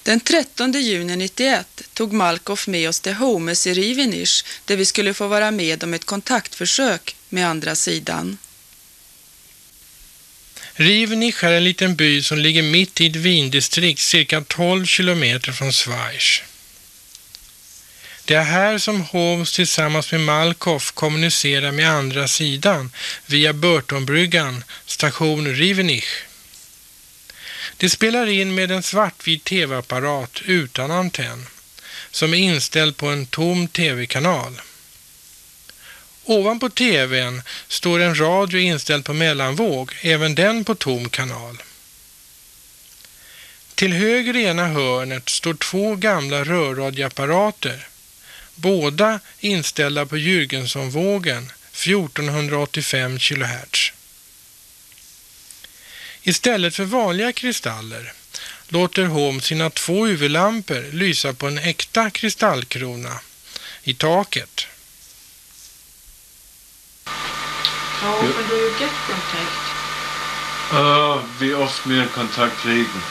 Den 13 juni 91 tog Malkoff med oss till Homes i Rivenish där vi skulle få vara med om ett kontaktförsök med andra sidan. Rivenish är en liten by som ligger mitt i ett vindistrikt cirka 12 kilometer från Schweiz. Det är här som Holmes tillsammans med Malkoff kommunicerar med andra sidan via Burtonbryggan, station Rivenish. Det spelar in med en svartvit tv-apparat utan antenn som är inställd på en tom tv-kanal. Ovanpå tvn står en radio inställd på mellanvåg, även den på tom kanal. Till höger i ena hörnet står 2 gamla rörradioapparater, båda inställda på Jürgensonvågen 1485 kHz. Istället för vanliga kristaller låter Holmes sina 2 huvudlampor lysa på en äkta kristallkrona i taket. How often do you get contact? Wie oft wir Kontakt kriegen?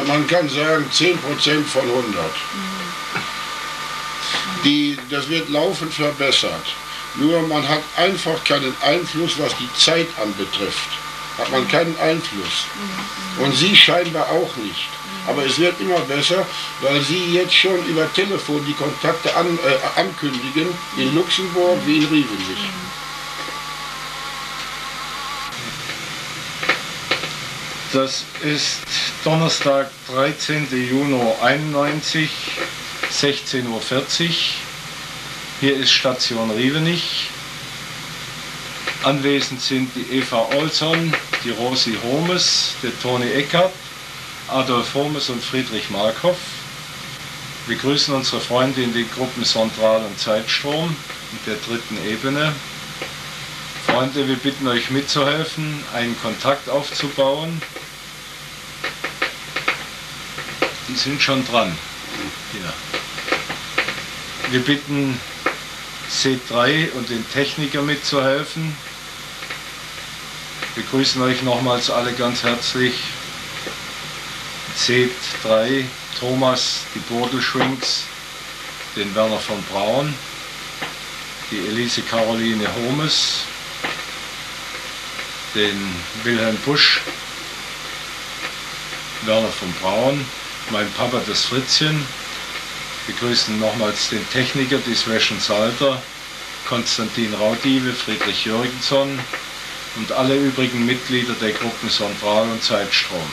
Man kann sagen 10% von 100. Das wird laufend verbessert. Nur man hat einfach keinen Einfluss, was die Zeit anbetrifft. Hat man keinen Einfluss. Und Sie scheinbar auch nicht. Aber es wird immer besser, weil Sie jetzt schon über Telefon die Kontakte ankündigen, in Luxemburg wie in Rivenish. Das ist Donnerstag, 13. Juni 91, 16:40 Uhr. Hier ist Station Rivenish. Anwesend sind die Eva Olson, die Rosi Holmes, der Toni Eckert, Adolf Holmes und Friedrich Malkoff. Wir grüßen unsere Freunde in den Gruppen Sontral und Zeitstrom mit der 3. Ebene. Freunde, wir bitten euch mitzuhelfen, einen Kontakt aufzubauen. Die sind schon dran. Hier. Wir bitten C3 und den Techniker mitzuhelfen. Wir grüßen euch nochmals alle ganz herzlich. C3, Thomas, die Bordelschwings, den Werner von Braun, die Elise Caroline Holmes, den Wilhelm Busch, Werner von Braun, mein Papa das Fritzchen. Wir grüßen nochmals den Techniker, die Sven Salter, Konstantin Raudive, Friedrich Jürgenson und alle übrigen Mitglieder der Gruppen Sontral und Zeitstrom.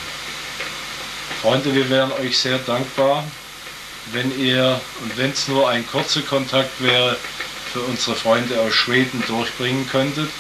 Freunde, wir wären euch sehr dankbar, wenn ihr, und wenn es nur ein kurzer Kontakt wäre, für unsere Freunde aus Schweden durchbringen könntet.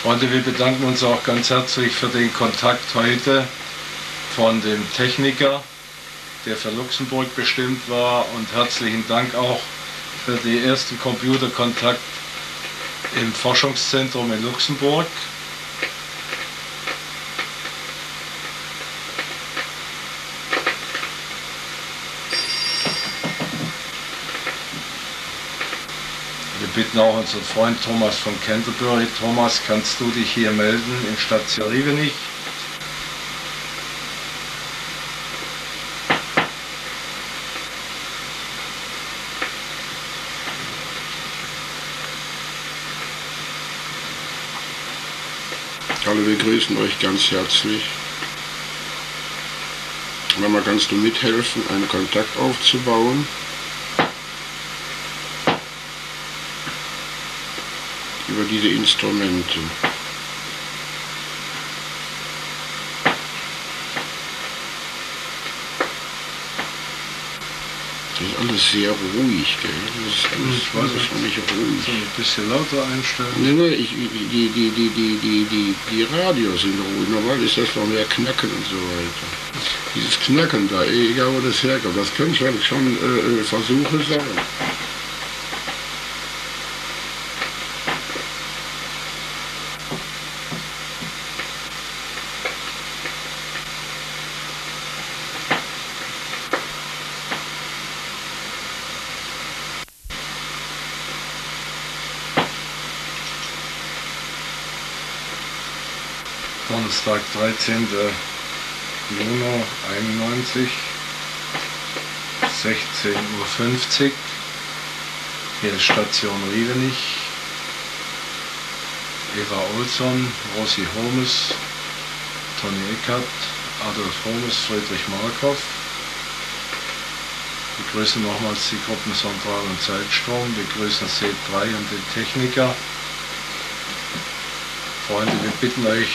Freunde, wir bedanken uns auch ganz herzlich für den Kontakt heute von dem Techniker, der für Luxemburg bestimmt war, und herzlichen Dank auch für den ersten Computerkontakt im Forschungszentrum in Luxemburg. Wir bitten auch unseren Freund Thomas von Canterbury. Thomas, kannst du dich hier melden in Station Rivenish? Hallo, wir grüßen euch ganz herzlich. Mama, kannst du mithelfen, einen Kontakt aufzubauen? Über diese Instrumente. Das ist alles sehr ruhig, gell? Das ist alles für mich ruhig. So ein bisschen lauter einstellen. Nee, die Radios sind ruhig. Normal ist das noch mehr Knacken und so weiter. Dieses Knacken da, egal wo das herkommt, das können schon Versuche sein. Donnerstag, 13. Juni 91, 16:50 Uhr. Hier ist Station Rievenich. Eva Olsson, Rosi Homes, Toni Eckert, Adolf Homes, Friedrich Markov. Wir grüßen nochmals die Gruppen Sontral und Zeitstrom. Wir grüßen C3 und den Techniker. Freunde, wir bitten euch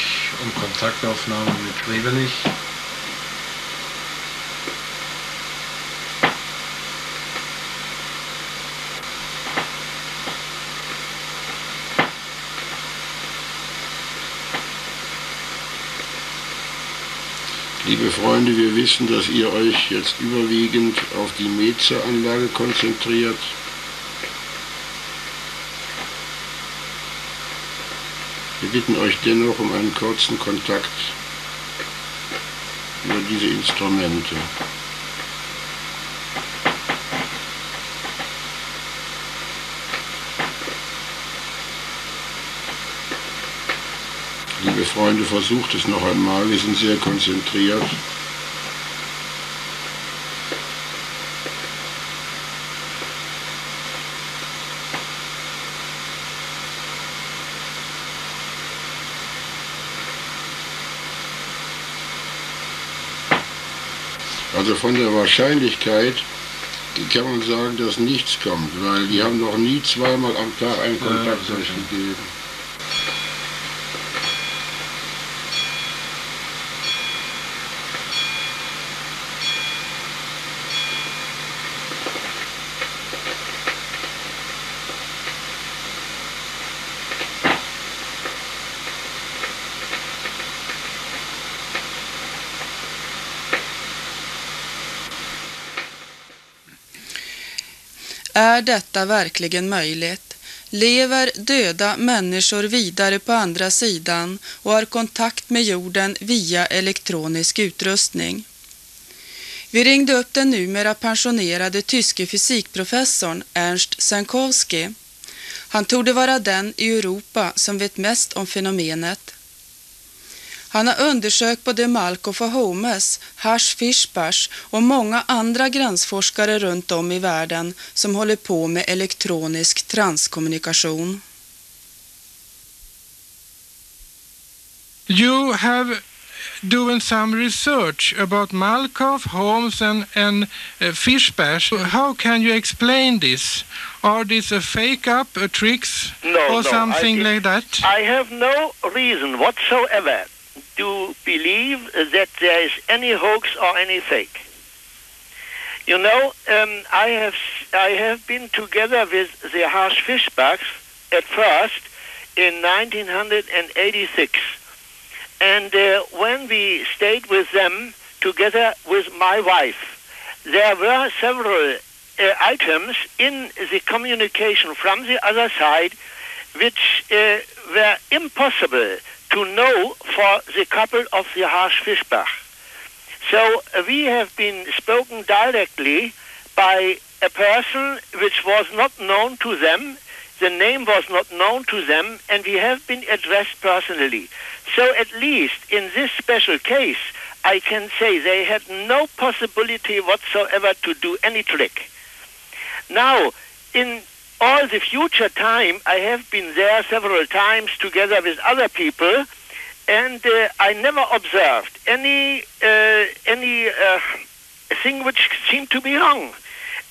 um Kontaktaufnahme mit Rievenich. Liebe Freunde, wir wissen, dass ihr euch jetzt überwiegend auf die Meze-Anlage konzentriert. Wir bitten euch dennoch um einen kurzen Kontakt über diese Instrumente. Liebe Freunde, versucht es noch einmal, wir sind sehr konzentriert. Also von der Wahrscheinlichkeit kann man sagen, dass nichts kommt, weil die haben noch nie zweimal am Tag einen Kontakt durchgegeben. Är detta verkligen möjligt? Lever döda människor vidare på andra sidan och har kontakt med jorden via elektronisk utrustning? Vi ringde upp den numera pensionerade tyske fysikprofessorn Ernst Senkowski. Han torde vara den i Europa som vet mest om fenomenet. Han har undersökt både Malkoff och Holmes, Hash Fishbash och många andra gränsforskare runt om i världen som håller på med elektronisk transkommunikation. You have doing some research about Malkoff, Holmes and Fishbash. How can you explain this? Are this a fake-up, a tricks, or something like that? I have no reason whatsoever to believe that there is any hoax or any fake. You know, I have been together with the Harsh Fishbachs at first in 1986. And when we stayed with them together with my wife, there were several items in the communication from the other side which were impossible to know for the couple of the Harsh Fishbach. So we have been spoken directly by a person which was not known to them. The name was not known to them, and we have been addressed personally. So at least in this special case, I can say they had no possibility whatsoever to do any trick. Now, in all the future time, I have been there several times together with other people, and I never observed any thing which seemed to be wrong.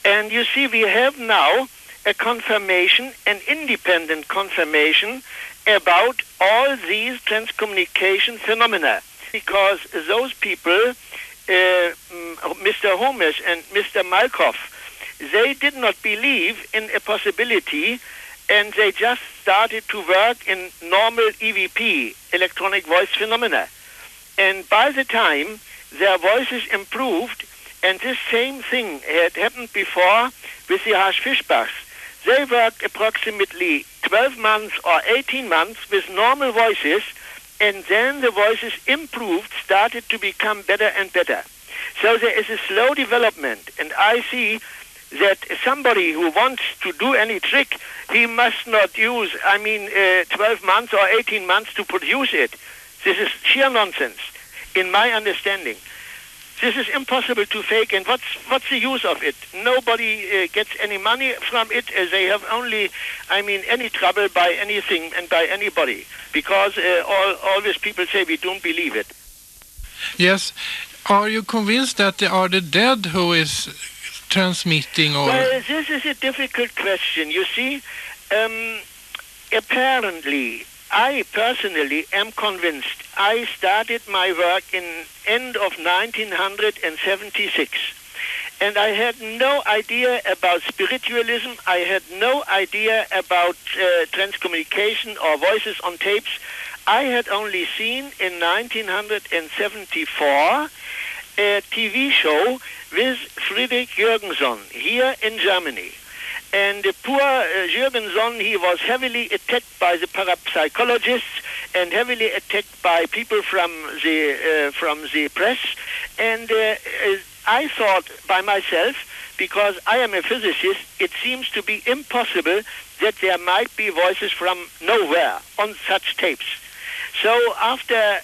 And you see, we have now a confirmation, an independent confirmation about all these transcommunication phenomena, because those people, Mr. Holmes and Mr. Malkoff, they did not believe in a possibility, and they just started to work in normal EVP, electronic voice phenomena. And by the time their voices improved, and this same thing had happened before with the Harsh Fischbachs, they worked approximately 12 months or 18 months with normal voices, and then the voices improved, started to become better and better. So there is a slow development, and I see that somebody who wants to do any trick, he must not use, 12 months or 18 months to produce it. This is sheer nonsense, in my understanding. This is impossible to fake, and what's the use of it? Nobody gets any money from it. They have only, any trouble by anything and by anybody, because always people say we don't believe it. Yes. Are you convinced that they are the dead who is transmitting? Or? Well, this is a difficult question. You see, apparently, I personally am convinced. I started my work in end of 1976, and I had no idea about spiritualism. I had no idea about transcommunication or voices on tapes. I had only seen in 1974 a TV show with Friedrich Jürgenson here in Germany. And the poor Jürgenson, he was heavily attacked by the parapsychologists and heavily attacked by people from the press. And I thought by myself, because I am a physicist, it seems to be impossible that there might be voices from nowhere on such tapes. So after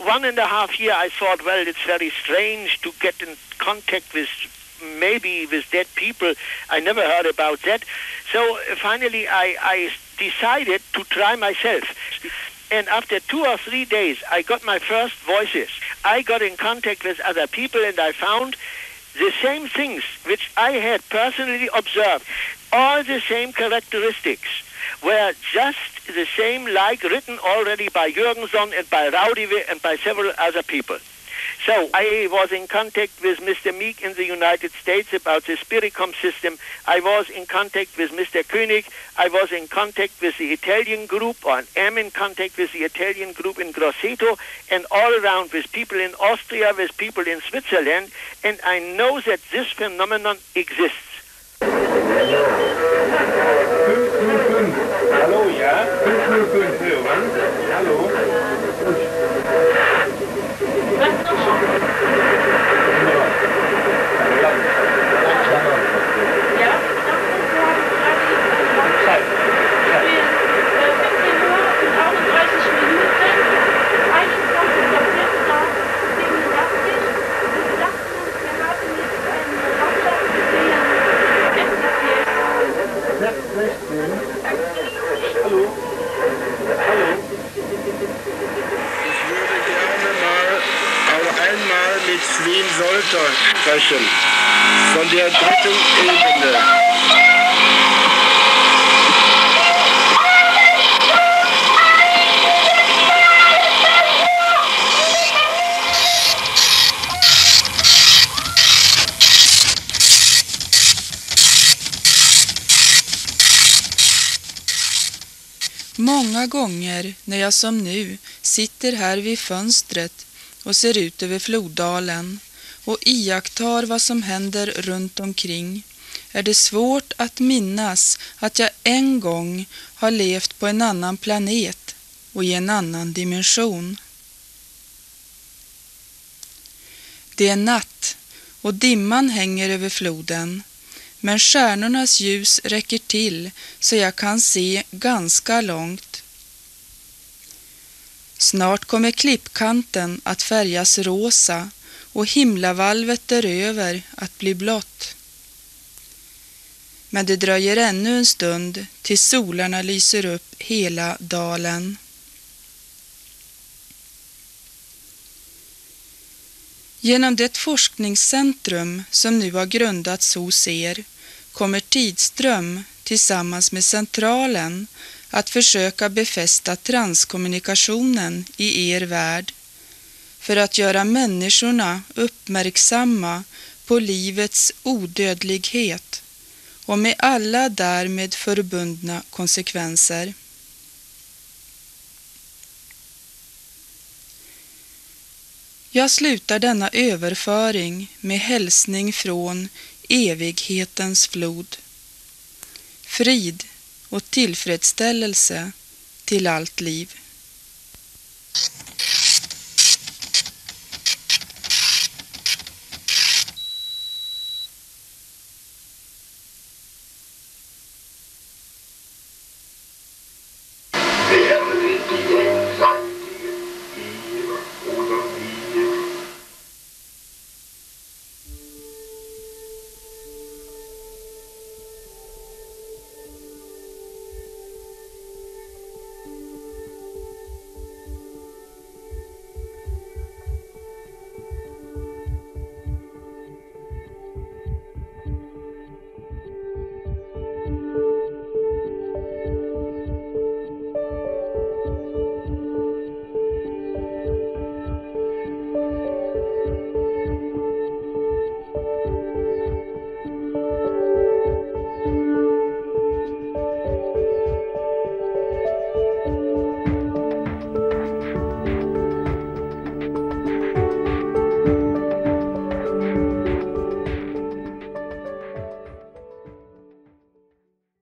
1.5 years, I thought, well, it's very strange to get in contact with maybe with dead people. I never heard about that. So finally, I decided to try myself. And after 2 or 3 days, I got my first voices. I got in contact with other people, and I found the same things which I had personally observed. All the same characteristics were just the same, like written already by Jürgenson and by Raudive and by several other people. So I was in contact with Mr. Meek in the United States about the Spiricom system. I was in contact with Mr. König. I was in contact with the Italian group, or am in contact with the Italian group in Grosseto, and all around with people in Austria, with people in Switzerland, and I know that this phenomenon exists. Hallo, ja? 505 hören. Hallo. Sven Solter sprechen, von der 3. Ebene. Många gånger när jag som nu sitter här vid fönstret och ser ut över floddalen och iakttar vad som händer runt omkring, är det svårt att minnas att jag en gång har levt på en annan planet och i en annan dimension. Det är natt och dimman hänger över floden, men stjärnornas ljus räcker till så jag kan se ganska långt. Snart kommer klippkanten att färgas rosa och himlavalvet däröver att bli blått. Men det dröjer ännu en stund tills solarna lyser upp hela dalen. Genom det forskningscentrum som nu har grundats hos er kommer Tidström tillsammans med centralen att försöka befästa transkommunikationen i er värld för att göra människorna uppmärksamma på livets odödlighet och med alla därmed förbundna konsekvenser. Jag slutar denna överföring med hälsning från evighetens flod. Frid och tillfredsställelse till allt liv.